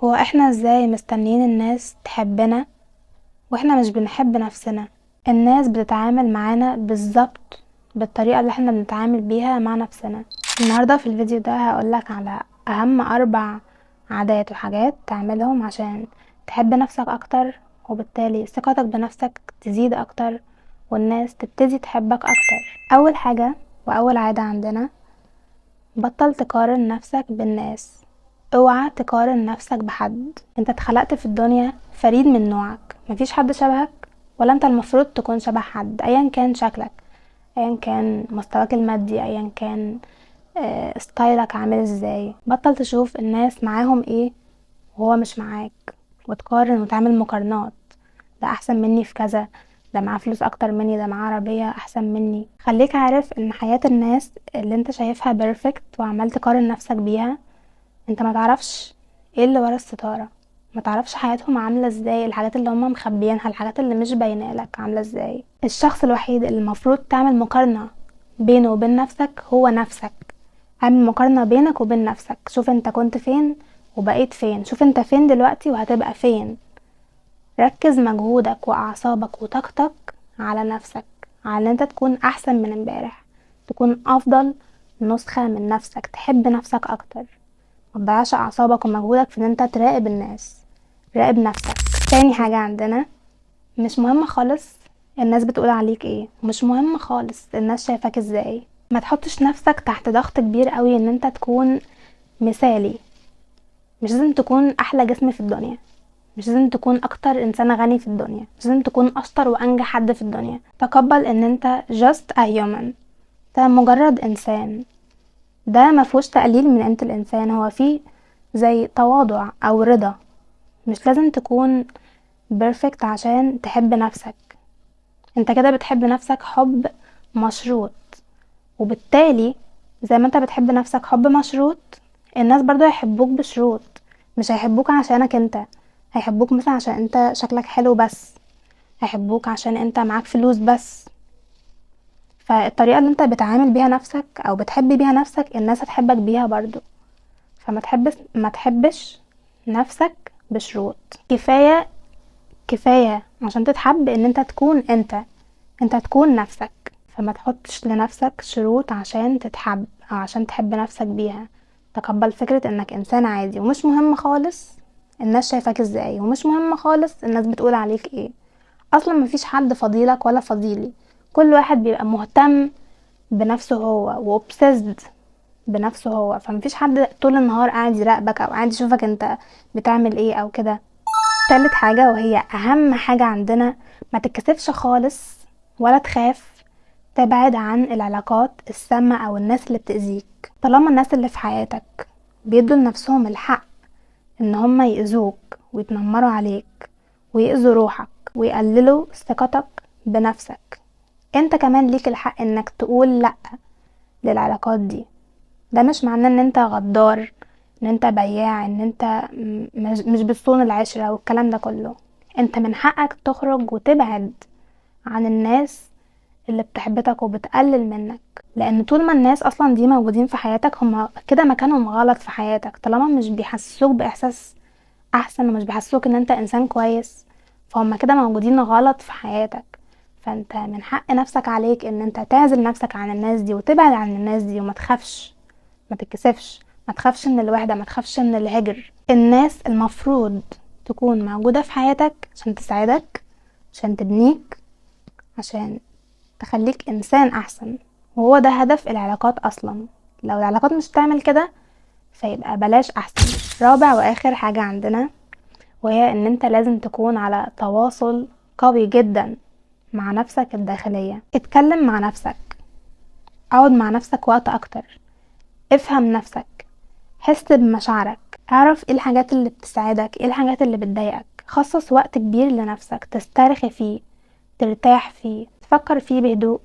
هو احنا ازاي مستنيين الناس تحبنا واحنا مش بنحب نفسنا؟ الناس بتتعامل معانا بالظبط بالطريقة اللي احنا بنتعامل بيها مع نفسنا. النهاردة في الفيديو ده هقولك على اهم 4 عادات وحاجات تعملهم عشان تحب نفسك اكتر، وبالتالي ثقتك بنفسك تزيد اكتر والناس تبتدي تحبك اكتر. اول حاجة واول عادة عندنا: بطل تقارن نفسك بالناس. اوعى تقارن نفسك بحد. انت اتخلقت في الدنيا فريد من نوعك، مفيش حد شبهك ولا انت المفروض تكون شبه حد، ايا كان شكلك، ايا كان مستواك المادي، ايا كان ستايلك عامل ازاي. بطل تشوف الناس معاهم ايه وهو مش معاك، وتقارن وتعمل مقارنات: ده احسن مني في كذا، ده معاه فلوس اكتر مني، ده معاه عربية احسن مني. خليك عارف ان حياة الناس اللي انت شايفها بيرفكت وعمال تقارن نفسك بيها، انت ما تعرفش ايه اللي ورا الستارة، ما تعرفش حياتهم عاملة ازاي، الحاجات اللي هم مخبيينها، الحاجات اللي مش باينه لك عاملة ازاي. الشخص الوحيد اللي المفروض تعمل مقارنة بينه وبين نفسك هو نفسك. اعمل مقارنة بينك وبين نفسك، شوف انت كنت فين وبقيت فين، شوف انت فين دلوقتي وهتبقى فين. ركز مجهودك واعصابك وطاقتك على نفسك، على ان انت تكون احسن من امبارح، تكون افضل نسخة من نفسك، تحب نفسك اكتر. متضيعش اعصابك ومجهودك في ان انت تراقب الناس، راقب نفسك. تاني حاجة عندنا: مش مهم خالص الناس بتقول عليك ايه، مش مهم خالص الناس شايفاك ازاي. ما تحطش نفسك تحت ضغط كبير قوي ان انت تكون مثالي. مش لازم تكون احلى جسم في الدنيا، مش لازم تكون اكتر انسان غني في الدنيا، مش لازم تكون اشطر وانجح حد في الدنيا. تقبل ان انت just a human، انت مجرد انسان. ده مفهوش تقليل من قيمة الانسان، هو فيه زي تواضع او رضا. مش لازم تكون بيرفكت عشان تحب نفسك، انت كده بتحب نفسك حب مشروط، وبالتالي زي ما انت بتحب نفسك حب مشروط، الناس برضو هيحبوك بشروط. مش هيحبوك عشانك انت، هيحبوك مثلا عشان انت شكلك حلو بس، هيحبوك عشان انت معاك فلوس بس. فالطريقة اللي انت بتعامل بيها نفسك او بتحب بيها نفسك الناس هتحبك بيها برضو. فما تحبش نفسك بشروط. كفاية عشان تتحب ان انت تكون انت تكون نفسك. فما تحطش لنفسك شروط عشان تتحب او عشان تحب نفسك بيها. تقبل فكرة انك انسان عادي، ومش مهم خالص الناس شايفاك ازاي، ومش مهم خالص الناس بتقول عليك ايه. اصلا مفيش حد فضيلك ولا فضيلي، كل واحد بيبقى مهتم بنفسه هو وobsessed بنفسه هو. فمفيش حد طول النهار قاعد يراقبك او قاعد يشوفك انت بتعمل ايه او كده. تالت حاجة وهي اهم حاجة عندنا: ما تتكسفش خالص ولا تخاف تبعد عن العلاقات السامة او الناس اللي بتأذيك. طالما الناس اللي في حياتك بيدوا لنفسهم الحق ان هم يأذوك ويتنمروا عليك ويأذوا روحك ويقللوا ثقتك بنفسك، انت كمان ليك الحق انك تقول لأ للعلاقات دي. ده مش معناه ان انت غدار، ان انت بياع، ان انت مش بتصون العشرة والكلام ده كله. انت من حقك تخرج وتبعد عن الناس اللي بتحبطك وبتقلل منك، لان طول ما الناس اصلا دي موجودين في حياتك هما كده مكانهم غلط في حياتك. طالما مش بيحسسوك باحساس احسن ومش بيحسسوك ان انت انسان كويس، فهم كده موجودين غلط في حياتك. فانت من حق نفسك عليك ان انت تعزل نفسك عن الناس دي وتبعد عن الناس دي، وما تخافش، ما تتكسفش، ما تخافش من الوحدة، ما تخافش من الهجر. الناس المفروض تكون موجودة في حياتك عشان تساعدك، عشان تبنيك، عشان تخليك انسان احسن. وهو ده هدف العلاقات اصلا. لو العلاقات مش بتعمل كده فيبقى بلاش احسن. رابع واخر حاجة عندنا وهي ان انت لازم تكون على تواصل قوي جدا مع نفسك الداخلية. اتكلم مع نفسك، اقعد مع نفسك وقت اكتر، افهم نفسك، حس بمشاعرك، اعرف ايه الحاجات اللي بتساعدك، ايه الحاجات اللي بتضايقك. خصص وقت كبير لنفسك تسترخي فيه، ترتاح فيه، تفكر فيه بهدوء.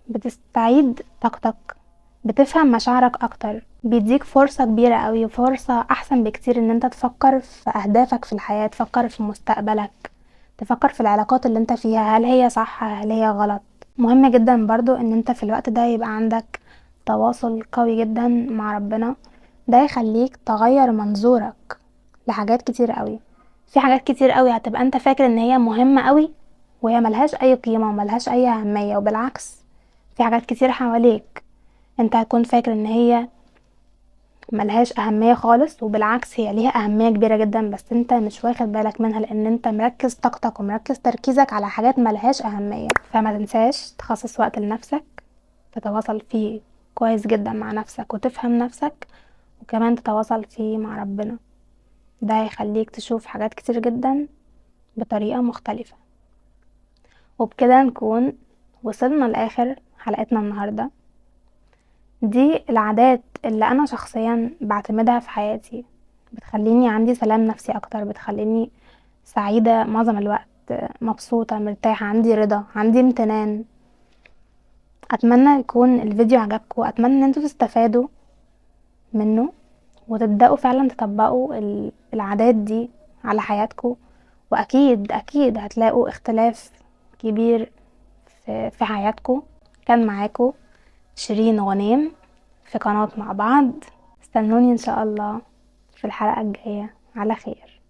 بتستعيد طاقتك، بتفهم مشاعرك اكتر، بيديك فرصة كبيرة قوي وفرصة احسن بكتير ان انت تفكر في اهدافك في الحياة، تفكر في مستقبلك، تفكر في العلاقات اللي انت فيها هل هي صح هل هي غلط. مهم جدا برضو ان انت في الوقت ده يبقى عندك تواصل قوي جدا مع ربنا. ده يخليك تغير منظورك لحاجات كتير قوي. في حاجات كتير قوي هتبقى انت فاكر ان هي مهمة قوي وهي ملهاش اي قيمة وملهاش اي اهمية، وبالعكس في حاجات كتير حواليك انت هتكون فاكر ان هي ملهاش اهمية خالص، وبالعكس هي ليها اهمية كبيرة جدا، بس انت مش واخد بالك منها لان انت مركز طاقتك ومركز تركيزك على حاجات ملهاش اهمية. فما تنساش تخصص وقت لنفسك تتواصل فيه كويس جدا مع نفسك وتفهم نفسك، وكمان تتواصل فيه مع ربنا. ده هيخليك تشوف حاجات كتير جدا بطريقة مختلفة. وبكده نكون وصلنا لآخر حلقتنا النهاردة. دي العادات اللي انا شخصيا بعتمدها في حياتي، بتخليني عندي سلام نفسي اكتر، بتخليني سعيدة معظم الوقت، مبسوطة مرتاحة، عندي رضا، عندي امتنان. اتمنى يكون الفيديو عجبكم، اتمنى ان انتوا تستفادوا منه وتبدأوا فعلا تطبقوا العادات دي على حياتكم، واكيد اكيد هتلاقوا اختلاف كبير في حياتكم. كان معاكم شيرين غنيم في قناة مع بعض. استنوني ان شاء الله في الحلقة الجاية على خير.